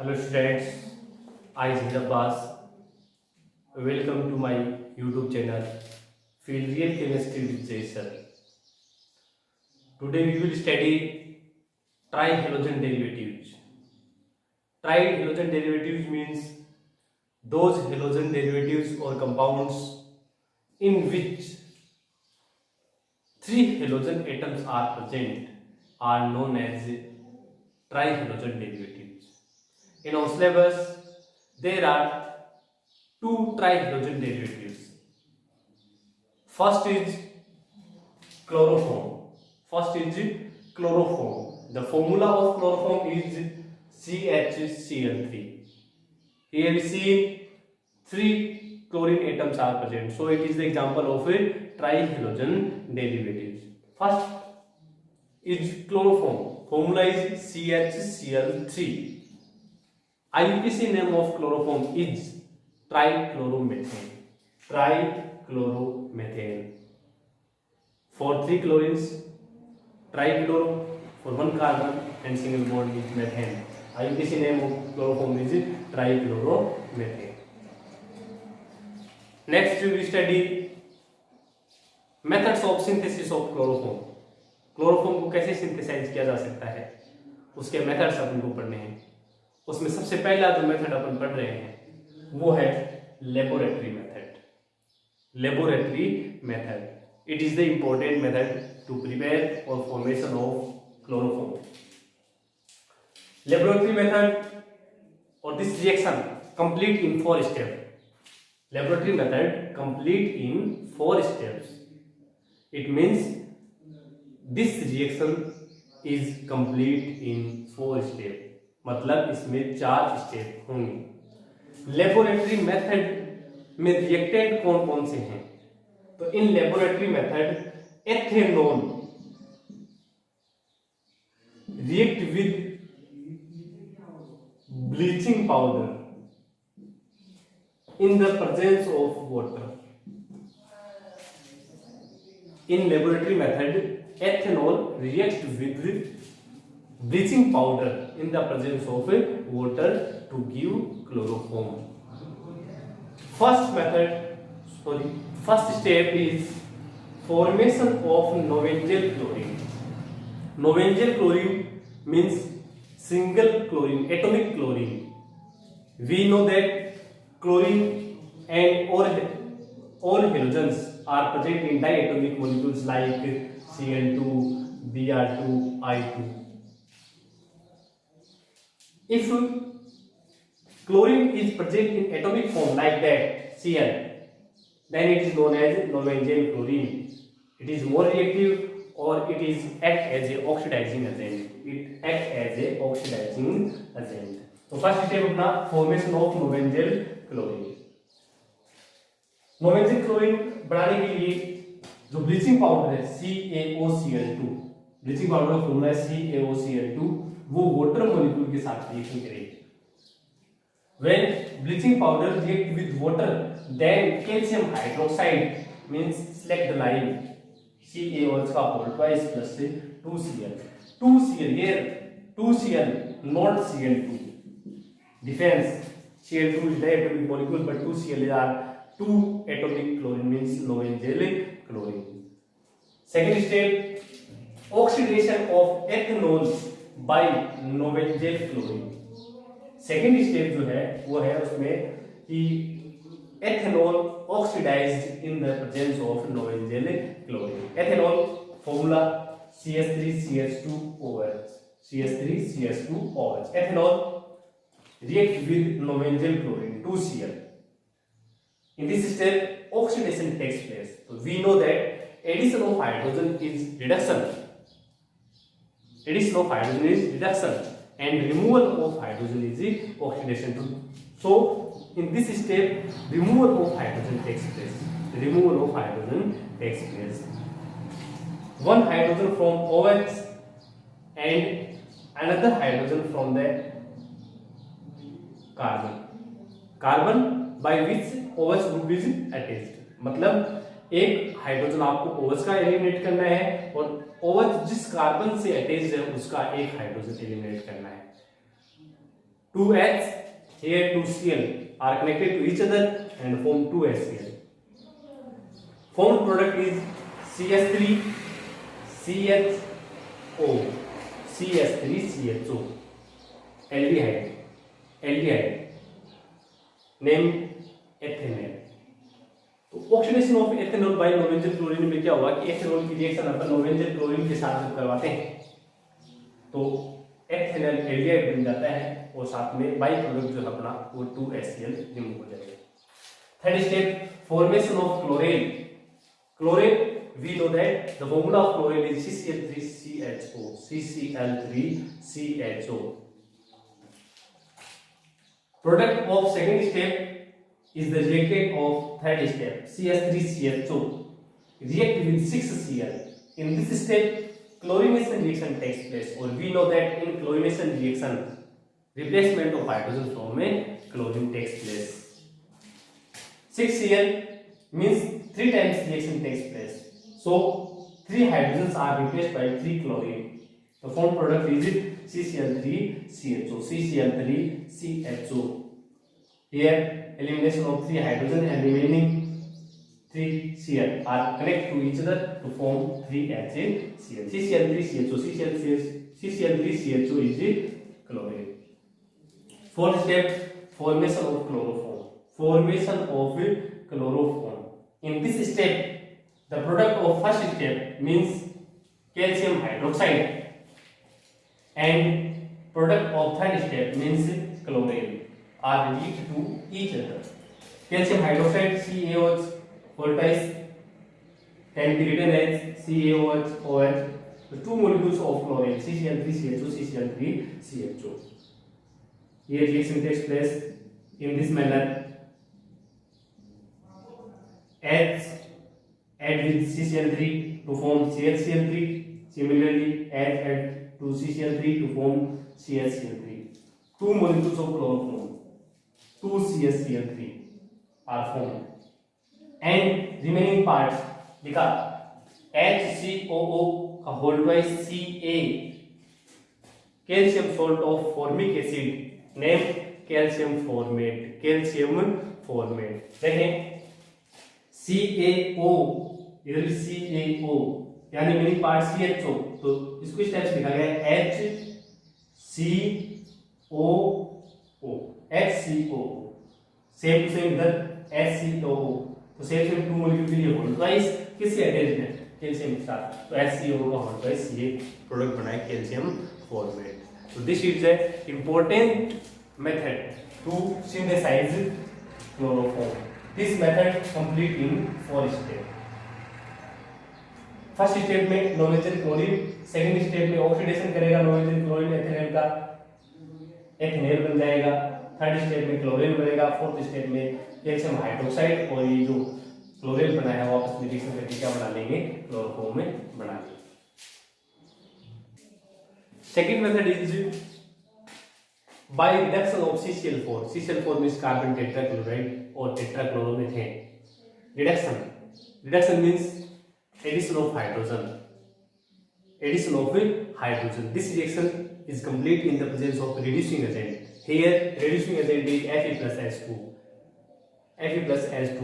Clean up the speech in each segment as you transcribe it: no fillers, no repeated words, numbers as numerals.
Hello students, I am Zahid Abbas. Welcome to my YouTube channel Feel Real Chemistry with Jay Sir. Today we will study trihalogen derivatives. Trihalogen derivatives means those halogen derivatives or compounds in which three halogen atoms are present are known as trihalogen derivatives. In our syllabus, there are two trihalogen derivatives. First is chloroform. The formula of chloroform is CHCl3. Here we see three chlorine atoms are present. So it is the example of a trihalogen derivatives. First is chloroform. Formula is CHCl3. IUPAC name of chloroform is trichloromethane. For three chlorines, trichloro for one carbon and single bond is methane. IUPAC name of chloroform is trichloromethane. Next we study methods of synthesis of chloroform. Chloroform को कैसे synthesise किया जा सकता है, उसके methods अपन को पढ़ने हैं. उसमें सबसे पहला जो मेथड अपन पढ़ रहे हैं वो है laboratory method. It is the important method to prepare for formation of chloroform. Laboratory method और this reaction complete in 4 steps. Laboratory method complete in 4 steps. It means this reaction is complete in 4 steps. मतलब इसमें 4 step होंगे. Laboratory method में reactant कौन कौन से हैं? तो in laboratory method ethanol react with bleaching powder in the presence of water. In laboratory method, ethanol reacts with bleaching powder in the presence of water to give chloroform. First step is formation of novengal chlorine. Novengal chlorine means single chlorine, atomic chlorine. We know that chlorine and all halogens are present in diatomic molecules like Cl2, Br2, I2. If chlorine is present in atomic form like that, Cl, then it is known as novengal chlorine. It is more reactive or it is act as a oxidizing agent. तो first step अपना formation of नोवेंजल chlorine. नोवेंजल chlorine बनाने के लिए जो bleaching powder है CaOCl2, bleaching powder का formula है CaOCl2, वो वाटर मॉलिक्यूल के साथ रिएक्शन करेगी. When bleaching powder react with water, then calcium hydroxide means select the line CaO का whole twice plus 2Cl. 2Cl here 2Cl not Cl2. Difference: Cl2 is diatomic molecule, but 2Cl are 2 atomic chlorine means novengal chlorine. Second step: oxidation of ethanol by novengal chlorine. Second step जो है वो है उसमें कि ethanol oxidized in the presence of novengal chlorine. Ethanol formula CH3CH2OH. Ethanol react with novengal chlorine 2Cl. In this step, oxidation takes place. So we know that addition of hydrogen is reduction. And removal of hydrogen is oxidation too. So in this step, removal of hydrogen takes place. One hydrogen from OH and another hydrogen from the carbon by which OH group is attached. मतलब एक hydrogen आपको OH का eliminate करना है और OH जिस carbon से attached है उसका एक हाइड्रोजन एलिमिनेट करना है. 2H, here 2Cl are connected to each other and form 2HCl. Formed product is CH3 CHO, CH3 CHO, aldehyde, name ethanol. तो ऑक्सीडेशन ऑफ एथेनॉल बाय नोवेंजल क्लोरीन में क्या हुआ कि एथेनॉल की रिएक्शन अपन नोवेंजल क्लोरीन के साथ जब करवाते हैं तो एथेनॉल एल्डिहाइड बन जाता है और साथ में बाई प्रोडक्ट जो है अपना वो 2HCl रिमूव हो जाएगा। Third step, formation of chlorine. Chlorine, we know that the formula of chlorine is CCl3CHO, CCl3CHO. Product of second step is the reactant of third step, CH3CHO react with 6Cl. In this step chlorination reaction takes place, or we know that in chlorination reaction replacement of hydrogen from a chlorine takes place. 6Cl means 3 times reaction takes place, so 3 hydrogens are replaced by 3 chlorine. The formed product is CCl3CHO, CCl3CHO. Here elimination of 3 hydrogen and remaining 3 Cl are connected to each other to form 3HCl. CCl3CHO, CCl3CHO is the chlorine. Fourth step, formation of chloroform. Formation of chloroform. In this step, the product of first step means calcium hydroxide, and product of third step means chlorine are linked to each other. Calcium hydroxide CaOH whole twice can be written as CaOH OH. The 2 molecules of chlorine CCl3CHO, CCl3CHO. Here reaction takes place in this manner. H add with CCl3 to form CHCl3. Similarly, add to CCl3 to form CHCl3. 2 molecules of chloroform, 2 CHCl3 are formed, and remaining parts लिखा HCOO का whole twice Ca, calcium salt of formic acid, name calcium formate, देखें CaO, इधर CaO यानी मेरी part CHO, तो इसको इस type से लिखा गया है HCOO, सेम टू सेम इधर HCOO, तो सेम 2 मॉलिक्यूल के लिए होल ट्वाइस किससे अटैच्ड है, कैल्शियम के साथ, तो HCOO का होल ट्वाइस ये प्रोडक्ट बना है कैल्शियम फॉर्मेट. तो this is a important method to synthesize chloroform. This method complete in 4 steps. First step में नॉनवेजल क्लोरीन, सेकंड स्टेप में ऑक्सीडेशन करेगा नॉनवेजल क्लोरीन एथेनॉल का, एथेनॉल बन जाएगा. थर्ड स्टेप में क्लोरीन बनेगा. फोर्थ स्टेप में कैल्शियम हाइड्रोक्साइड और ये जो क्लोरीन बना है वापस में रिएक्शन करके क्या बना लेंगे, क्लोरोफॉर्म में बना लेंगे. Second method is by reduction of CCl4. CCl4 means carbon tetrachloride or tetrachloromethane. Reduction means addition of hydrogen. This reaction is complete in the presence of reducing agent. Here reducing agent is Fe+H2. Fe+H2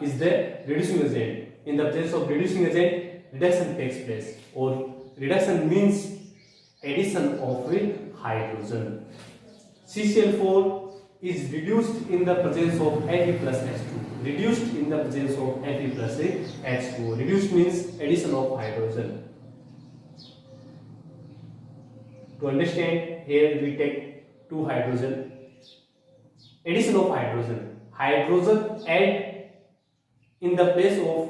is the reducing agent. In the presence of reducing agent, reduction takes place, or reduction means addition of hydrogen. CCl4 is reduced in the presence of Fe+H2. Reduced means addition of hydrogen. To understand, here we take 2 hydrogen. Addition of hydrogen. Hydrogen add in the place of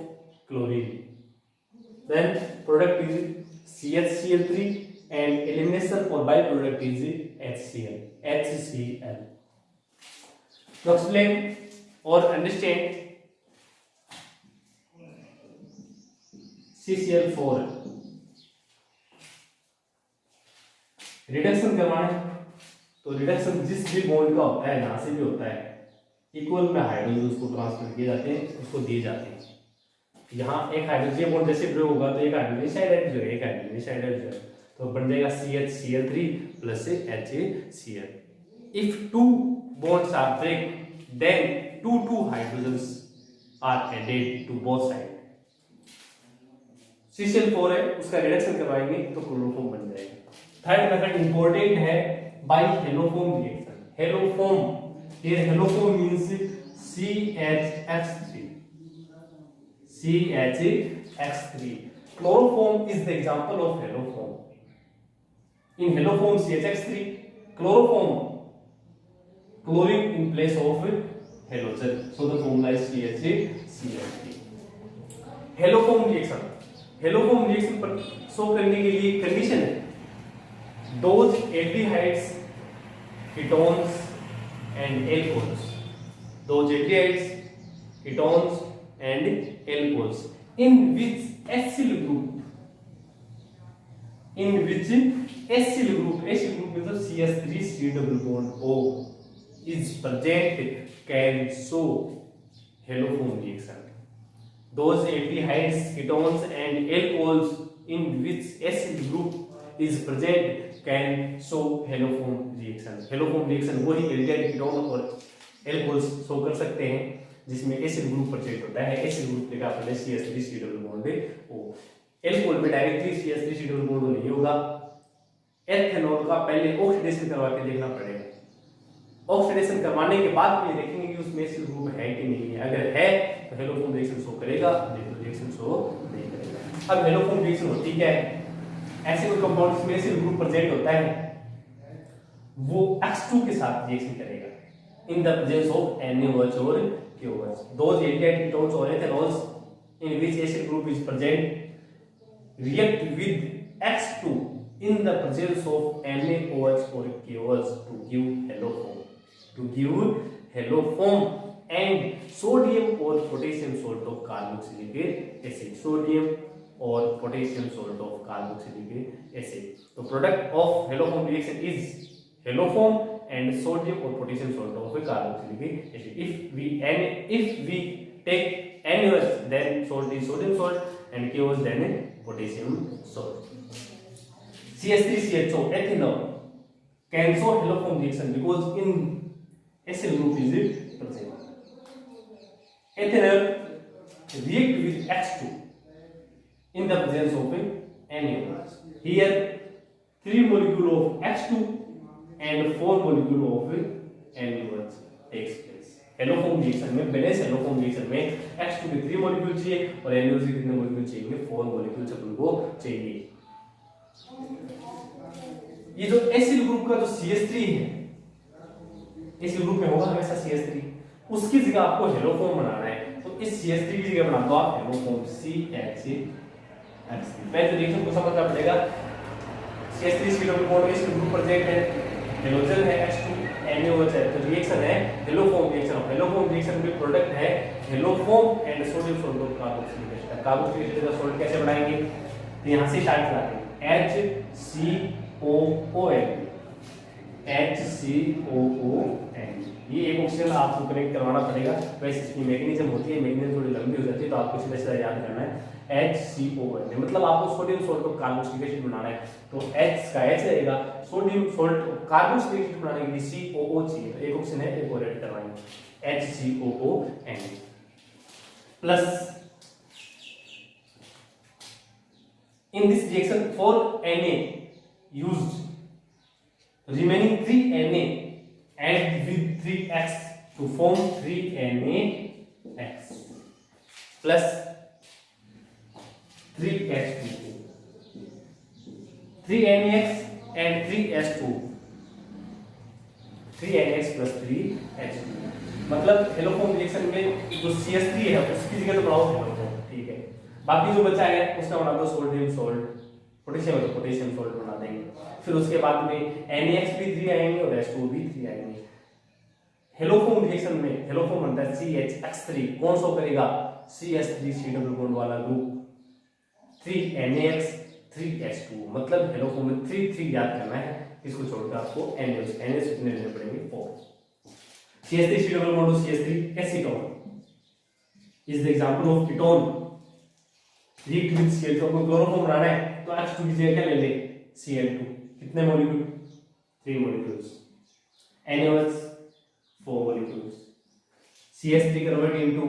chlorine. Then product is CHCl3 and elimination or byproduct is HCl. To explain or understand CCl4 reduction करवाना है, तो reduction जिस भी bond का होता है जहां से भी होता है इक्वल में हाइड्रोजन उसको ट्रांसफर किए जाते हैं, उसको दिए जाते हैं. यहाँ एक हाइड्रोजन बॉन्ड जैसे प्रयोग होगा तो एक हाइड्रोजन साइड एड जो है, एक हाइड्रोजन साइड एड जो है, तो बन जाएगा CHCl3 plus HCl. if two bonds are break, then two hydrogens are added to both sides. CCl4 है, उसका रिडक्शन करवाएंगे तो क्लोरोफॉर्म बन जाएगा। थर्ड मेथड इंपॉर्टेंट है, बाय हेलोफॉर्म रिएक्शन। हेलोफॉर्म, ये haloform means CHX3, CHX3। Chloroform is the example of haloform. In haloform CHX3, chloroform chlorine in place of halogen, so the formula is CHCl3। Haloform reaction, haloform reaction पर show करने के लिए condition है, those aldehydes, ketones and alcohols, those aldehydes, ketones and alcohols in which acyl group, acyl group मतलब CH3 C double bond O is present can show haloform reaction. Those aldehydes, ketones and alcohols in which acyl group is present can show haloform reaction. Haloform reaction वही aldehyde, ketone और alcohols show कर सकते हैं जिसमें acid group present होता है। Acid group लेकर आपने CH3 C double bond O, alcohol में directly CH3 C double bond नहीं होगा। एथेनॉल का पहले ऑक्सीडेशन करवा के देखना पड़ेगा, ऑक्सीडेशन करवाने के बाद ये देखेंगे कि उसमें एसिड ग्रुप है कि नहीं है। अगर है तो हेलोफॉर्म रिएक्शन शो करेगा, नहीं तो रिएक्शन शो नहीं करेगा। अब हेलोफॉर्म रिएक्शन होती क्या है? ऐसे कोई कंपाउंड जिसमें एसिड ग्रुप प्रेजेंट होता है वो X2 के साथ रिएक्शन करेगा in the presence of NaOH और KOH। दोज एल्डिहाइड, कीटोन्स और ethanols in which acid group is present react with X2 in the presence of NaOH or KOH to give haloform and sodium or potassium salt of carboxylic acid, sodium or potassium salt of carboxylic acid. The product of haloform reaction is haloform and sodium or potassium salt of carboxylic acid. If we take NaOH, then salt is sodium salt and KOH then potassium salt. CH3CHO ethanol can show haloform reaction because in acyl group is present. Ethanol react with X2 in the presence of NaOH. Here 3 molecule of X2 and 4 molecule of NaOH takes place. Haloform reaction में, balance haloform reaction में X2 के 3 molecule चाहिए और NaOH के कितने molecule चाहिए? 4 molecule अपन को चाहिए। ये जो एसिल ग्रुप का जो CH3 है, एसिल ग्रुप में होगा हमेशा CH3, उसकी जगह आपको हेलोफॉर्म बनाना है तो इस CH3 की जगह बना दो आप हेलोफॉर्म CH3। पहले तो रिएक्शन को समझना पड़ेगा। CH3 C double bond acyl group present है, हेलोजन है H2, NaOH है, तो रिएक्शन है हेलोफॉर्म रिएक्शन। हेलोफॉर्म रिएक्शन में प्रोडक्ट है haloform and sodium salt of carboxylic acid. Carboxylic acid का सॉल्ट कैसे बनाएंगे? तो यहां से स्टार्ट कराते हैं HCOON, ये एक ऑक्सीजन आपको कनेक्ट करवाना पड़ेगा। वैसे इसकी मैकेनिज्म होती है, मैकेनिज्म थोड़ी लंबी हो जाती है तो आपको सीधा सीधा याद करना है HCON, मतलब आपको sodium salt of carboxylic acid बनाना है तो H का H रहेगा, सोडियम सॉल्ट कार्बोक्सिलिक एसिड बनाने के लिए COO चाहिए तो एक ऑप्शन है, एक और ऐड करवाएंगे HCOON plus in this reaction 4 Na used, remaining 3 Na add with 3X to form 3NaX plus 3H2, 3NaX and 3H2, 3NaX plus 3H2 मतलब हेलोफॉर्म रिएक्शन में जो CH3 है उसकी जगह तो बनाओ हेलोफॉर्म, ठीक है। बाकी जो बचा है उसका बना दो सोडियम सॉल्ट, पोटेशियम तो पोटेशियम सॉल्ट बना देंगे। फिर उसके बाद में NaX भी 3 आएंगे और H2 भी 3 आएंगे। हेलोफॉर्म रिएक्शन में हेलोफॉर्म बनता है CHX3, कौन सा करेगा? CH3 C डबल बॉन्ड वाला ग्रुप, 3NaX 3H2 मतलब हेलोफॉर्म में 3 याद करना है, इसको छोड़कर आपको NaOH कितने लेने पड़ेंगे? 4। CH3 C double bond CH3 acetone is the example of ketone react with Cl2 को क्लोरोफॉर्म बनाना है तो H2 की जगह क्या ले ले? Cl2, कितने molecule? 3 molecules. NaOH 4 molecules. CH3 converted into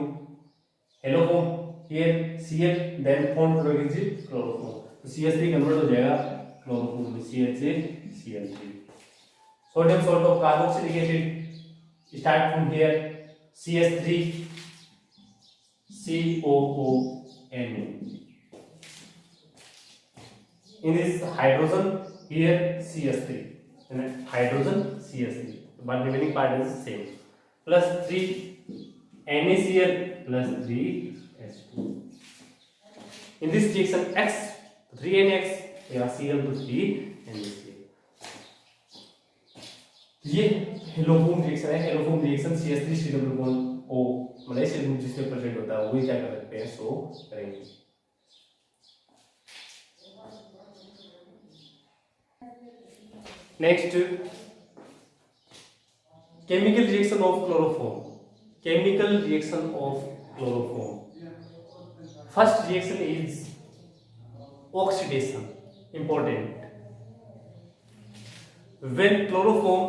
hello form. Here Cl then form product is chloroform. तो CH3 convert हो जाएगा chloroform में CH3Cl3. Sodium salt of carboxylic acid start from here CH3 COONA. In this hydrogen here CH3 and hydrogen CH3, but remaining part is same. Plus 3 NaCl plus 3 H2. In this reaction X 3NX या Cl to 3 NaCl. ये haloform reaction है. Haloform reaction CH3 COO मतलब जिसमें present होता है वही क्या कर सकते हैं, शो करेंगे. Next, chemical reaction of chloroform. Chemical reaction of chloroform. First reaction is oxidation. Important. When chloroform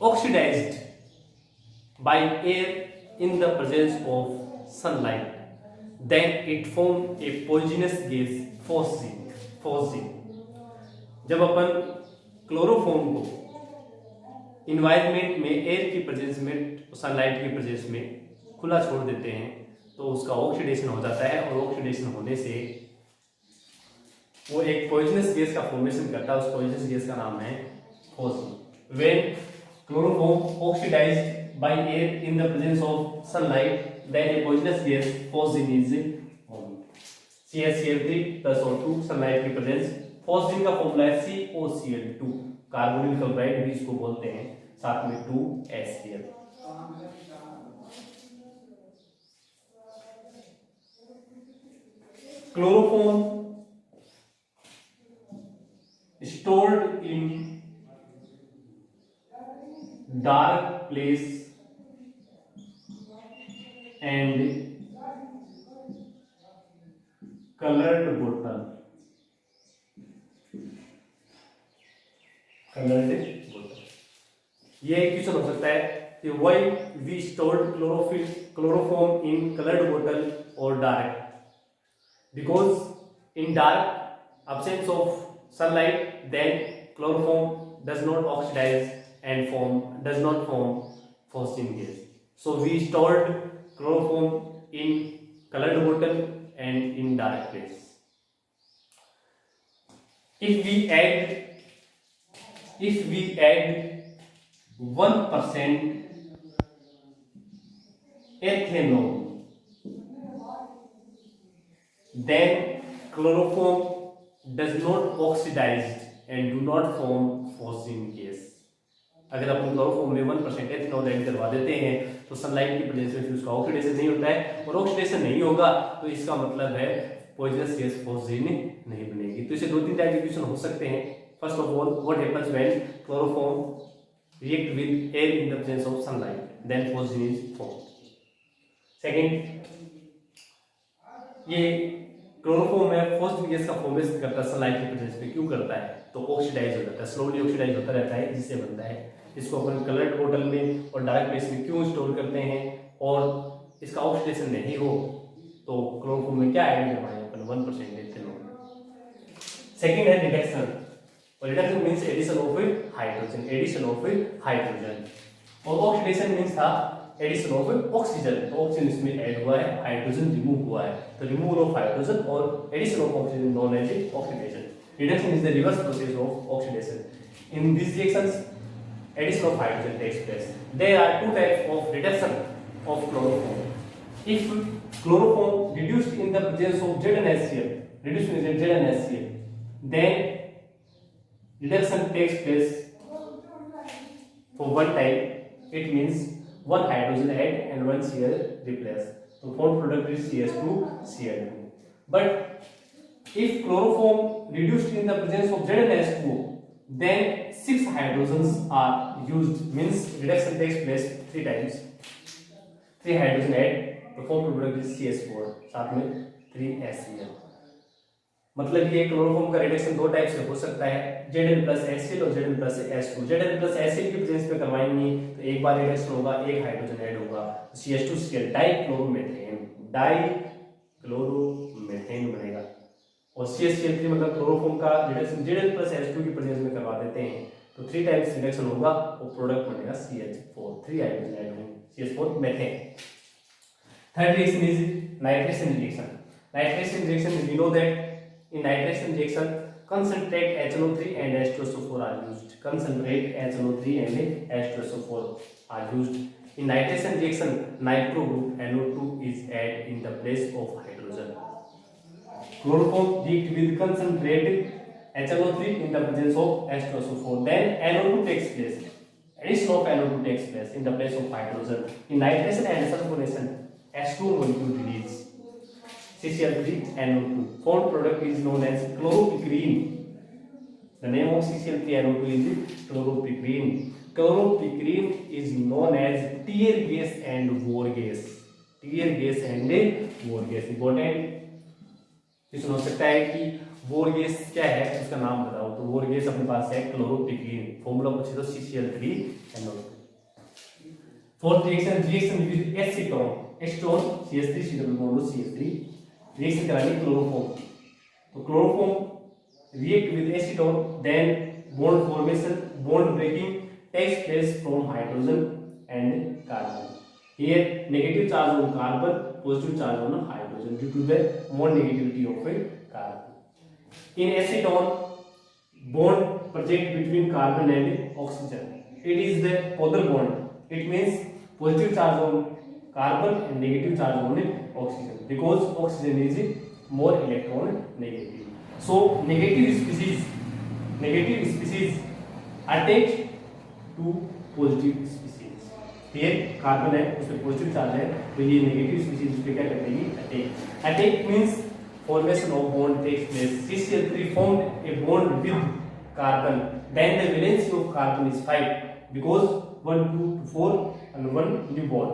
oxidized by air in the presence of sunlight, then it forms a poisonous gas phosgene. जब अपन chloroform को environment में air की presence में sunlight की presence में खुला छोड़ देते हैं तो उसका ऑक्सीडेशन हो जाता है और ऑक्सीडेशन होने से वो एक पॉइजनस गैस का फॉर्मेशन करता है. उस पॉइजनस गैस का नाम है phosphor. When chloroform oxidized by air in the presence of sunlight then a poisonous gas phosphor is formed. CaCl3 plus O2 sunlight की प्रेजेंस. फोस्फोर का फॉर्मूला है COCl2. कार्बोनिल क्लोराइड भी इसको बोलते हैं, साथ में 2HCl. Chloroform stored in dark place and colored bottle. ये एक क्वेश्चन हो सकता है कि why we stored chloroform in colored bottle or dark? Because in dark absence of sunlight, then chloroform does not oxidize and does not form phosphine gas. So we stored chloroform in colored bottle and in dark place. If we add 1% ethanol, then chloroform does not oxidize and do not form phosphine gas. अगर अपन chloroform में 1% ethanol add करवा देते हैं तो sunlight की presence में फिर उसका ऑक्सीडेशन नहीं होता है, और ऑक्सीडेशन नहीं होगा तो इसका मतलब है पॉइजनस गैस फोस्फोरिन नहीं बनेगी. तो इसे दो तीन टाइप के क्वेश्चन हो सकते हैं. First of all, what happens when chloroform react with air in the presence of sunlight, then phosphorine is formed. Second, ये क्लोरोफॉर्म में फोस्फोरिक गैस का फॉर्मेशन करता है सनलाइट की प्रेजेंस में. क्यों करता है? तो ऑक्सीडाइज हो जाता है, स्लोली ऑक्सीडाइज होता रहता है, जिससे बनता है. इसको अपन कलर्ड बोतल में और डार्क प्लेस में क्यों स्टोर करते हैं, और इसका ऑक्सीडेशन नहीं हो तो क्लोरोफॉर्म में क्या ऐड करवाएं अपन? 1% एथेनॉल. सेकंड है रिडक्शन. और reduction means addition of hydrogen. और ऑक्सीडेशन मींस था एडिशन ऑफ ऑक्सीजन. तो ऑक्सीजन इसमें ऐड हुआ है, हाइड्रोजन रिमूव हुआ है. तो रिमूवल ऑफ हाइड्रोजन और addition of oxygen known as oxidation. Reduction is the reverse process of oxidation. In these reactions, addition of hydrogen takes place. There are two types of reduction of chloroform. If chloroform reduced in the presence of ZnHCl, then reduction takes place for one time. It means one hydrogen add and one Cl replace. So formed product is CH2Cl2. But if chloroform reduced in the presence of ZnH2, then 6 hydrogens are used. Means reduction takes place 3 times. 3 hydrogen add, the formed product is CH4. साथ में 3HCl. मतलब ये chloroform का reduction दो type से हो सकता है, Zn प्लस HCl और Zn plus H2। Zn plus HCl की प्रेजेंस में करवाएंगे तो एक बार रिडक्शन होगा, एक हाइड्रोजन ऐड होगा, CH2Cl डाइक्लोरोमेथेन बनेगा। और CH3 मतलब क्लोरोफॉर्म का रिडक्शन Zn प्लस H2 की प्रेजेंस में करवा देते हैं तो 3 टाइम्स रिडक्शन होगा और प्रोडक्ट बनेगा CH4, 3 हाइड्रोजन ऐड होंगे, CH4 methane. Third reaction is nitration reaction. Nitration reaction, we know that in nitration reaction concentrate HNO3 and H2SO4 are used. Concentrate HNO3 and H2SO4 are used. In nitration reaction, nitro group NO2 is added in the place of hydrogen. Chloroform react with concentrated HNO3 in the presence of H2SO4. Then NO2 takes place. Addition of NO2 takes place in the place of hydrogen. In nitration and sulfonation, H2 molecule release CCl3NO2. Found product is known as chloropicrin. The name of CCl3NO2 is chloropicrin. Chloropicrin is known as tear gas and war gas. Tear gas and war gas. Important question हो सकता है कि वोर gas क्या है, उसका नाम बताओ। तो वोर गैस अपने पास है क्लोरोपिक्रीन, फॉर्मूला पूछे तो CCl3NO2। Fourth reaction, reaction with acetone, acetone CH3CH3 reaction करानी क्लोरोफॉर्म। तो chloroform react with acetone, then bond formation, bond breaking takes place from hydrogen and carbon. Here negative charge on carbon, positive charge on hydrogen due to the more negativity of a carbon. In acetone, bond project between carbon and oxygen. It is the polar bond. It means positive charge on carbon and negative charge on oxygen because oxygen is more electron negative. So negative species attach to positive species. ये carbon है, उसमें positive charge है, तो ये negative species पे क्या करेगी, attack. Attack means formation of bond takes place. CCl3 formed a bond with carbon, then the valency of carbon is 5 because 1 2 4 and 1 new bond.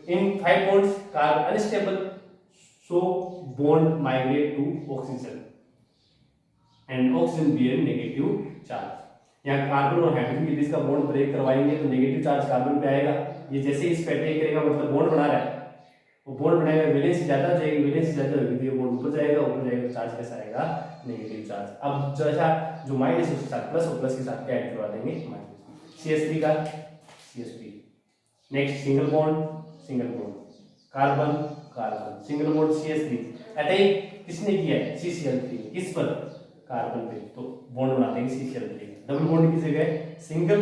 In 5 bonds carbon unstable, so bond migrate to oxygen and oxygen bear negative charge। यहाँ carbon और hydrogen के बीच का bond break करवाएंगे तो negative charge carbon पे आएगा। ये जैसे इस पे अटैक करेगा मतलब बॉन्ड बना रहा है, वो बॉन्ड बनाएगा, वैलेंसी ज्यादा हो जाएगी, वैलेंसी ज्यादा होगी तो ये बॉन्ड ऊपर जाएगा तो चार्ज कैसा आएगा, नेगेटिव चार्ज। अब जैसा जो माइनस है उसके साथ प्लस और प्लस के साथ क्या ऐड करवा देंगे, माइनस। CH3 का CH3। Next single bond carbon carbon, single bond CH3। Attack किसने किया है, CCl3, किस पर, कार्बन पे, तो बॉन्ड बना देंगे CCl3। डबल बॉन्ड की जगह सिंगल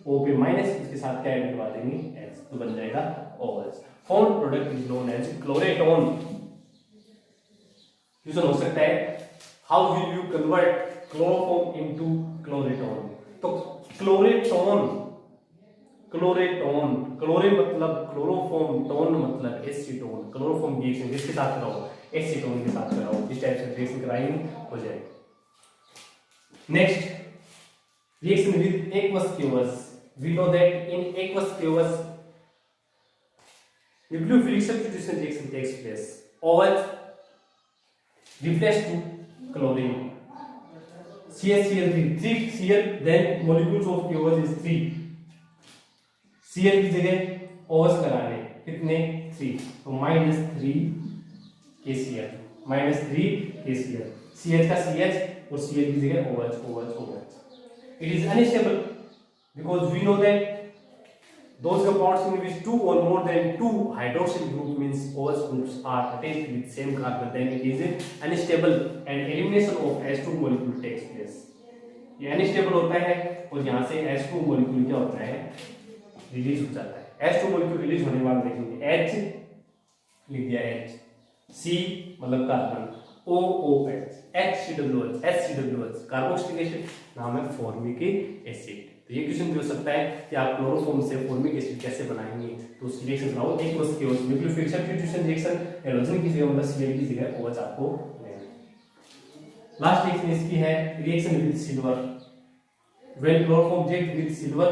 O पे माइनस, उसके साथ क्या ऐड करवा देंगे, H, तो बन जाएगा OH। Found product is known as chloretone. Question हो सकता है how will you convert chloroform into chloretone. तो क्लोरेटोन, क्लोरे मतलब क्लोरोफॉर्म, टोन मतलब एसीटोन। क्लोरोफॉर्म की रिएक्शन किसके साथ कराओ, एसीटोन के साथ कराओ। इस टाइप से रिएक्शन कराएंगे हो जाएगा। Next reaction with aqueous fuels. We know that in aqueous fuels nucleophilic substitution reaction takes place. OH replaces to chlorine, CHCl3, 3 Cl, then molecules of OH is 3, Cl की जगह OH लगाने, कितने, 3, तो -3 KCl, -3 KCl, CH का CH और Cl की जगह OH। It is unstable because we know that those compounds in which 2 or more than 2 hydroxyl group means OH groups are attached with same carbon, then it is unstable and elimination of H2 molecule takes place. ये unstable होता है और यहाँ से H2 molecule क्या होता है, release हो जाता है। H2 molecule रिलीज होने वाला देखेंगे, H लिख दिया H, C मतलब carbon, OOH, HCWH carboxylic acid, नाम है फॉर्मिक एसिड। तो ये क्वेश्चन भी हो सकता है कि आप क्लोरोफॉर्म से फॉर्मिक एसिड कैसे बनाएंगे, तो उसकी रिएक्शन बनाओ। एक बस केवल न्यूक्लियोफिलिक सब्स्टिट्यूशन रिएक्शन, हैलोजन की जगह मतलब Cl की जगह OH आपको लेना। लास्ट रिएक्शन इसकी है reaction with silver. When chloroform react with silver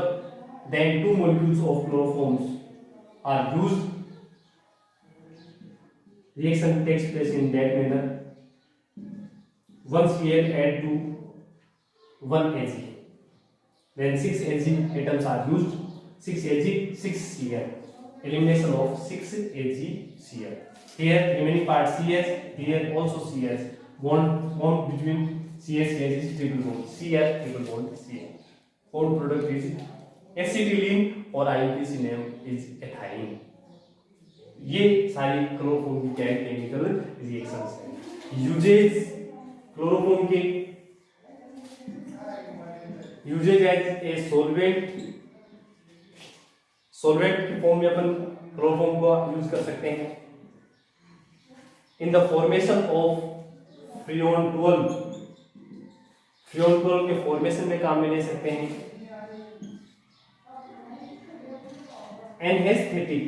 then 2 molecules of chloroforms are used. Reaction takes place in that manner. 1 Cl add to 1 Ag. Then 6 Ag atoms are used. 6 Ag, 6 Cl. Elimination of 6 AgCl. Here remaining part CS. Here also CS. Bond between CS and Ag is triple bond. Cl triple bond Cl. Bond product is acetylene और IUPAC name is ethylene. ये सारी chloroform की क्या chemical reactions हैं. Uses chloroform के uses as a solvent की form में अपन क्लोरोफॉर्म को यूज कर सकते हैं. In the formation of freon 12 के फॉर्मेशन में काम में ले सकते हैं. Anaesthetic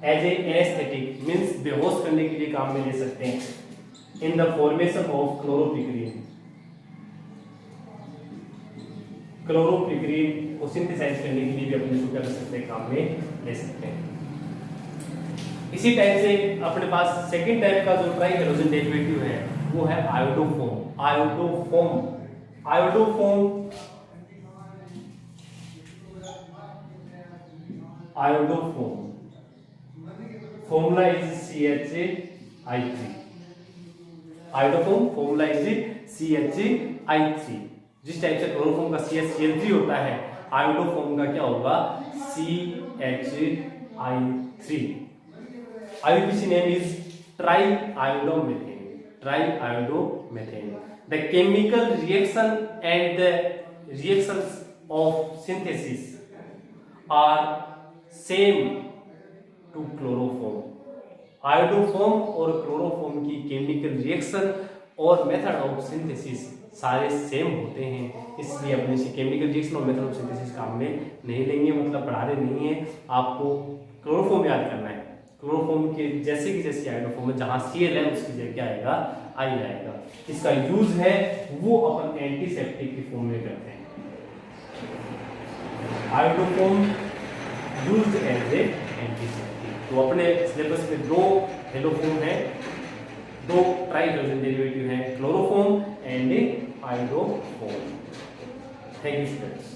as a anaesthetic means बेहोश करने के लिए काम में ले सकते हैं. In the formation of chloropicrin को सिंथेसाइज करने के लिए भी अपने इसको कर सकते हैं, काम में ले सकते हैं. इसी टाइप से अपने पास सेकंड टाइप का जो ट्राई हैलोजन डेरिवेटिव है वो है iodoform. Formula is CHI3. Iodoform formula is CHI3. जिस टाइप से क्लोरोफॉर्म का CH3 होता है, आयोडोफॉर्म का क्या होगा CHI3. IUPAC name is triiodomethane. The chemical reaction and the reactions of synthesis are same to chloroform. Iodoform और क्लोरोफॉर्म की केमिकल रिएक्शन और मेथड ऑफ सिंथेसिस सारे सेम होते हैं, इसलिए अपने से केमिकल रिएक्शन और मेथड ऑफ सिंथेसिस काम में नहीं लेंगे, मतलब पढ़ा रहे नहीं है. आपको क्लोरोफॉर्म याद करना है. क्लोरोफॉर्म के जैसे कि जैसे आयोडोफॉर्म है, जहाँ Cl है उसकी जगह क्या आएगा I आएगा. इसका यूज है वो अपन एंटीसेप्टिक की फॉर्म में करते हैं. Iodoform used as a antiseptic. तो अपने सिलेबस में दो हेलोफॉर्म है, दो ट्राई हैलोजन डेरिवेटिव हैं, chloroform and iodoform. Thank you students.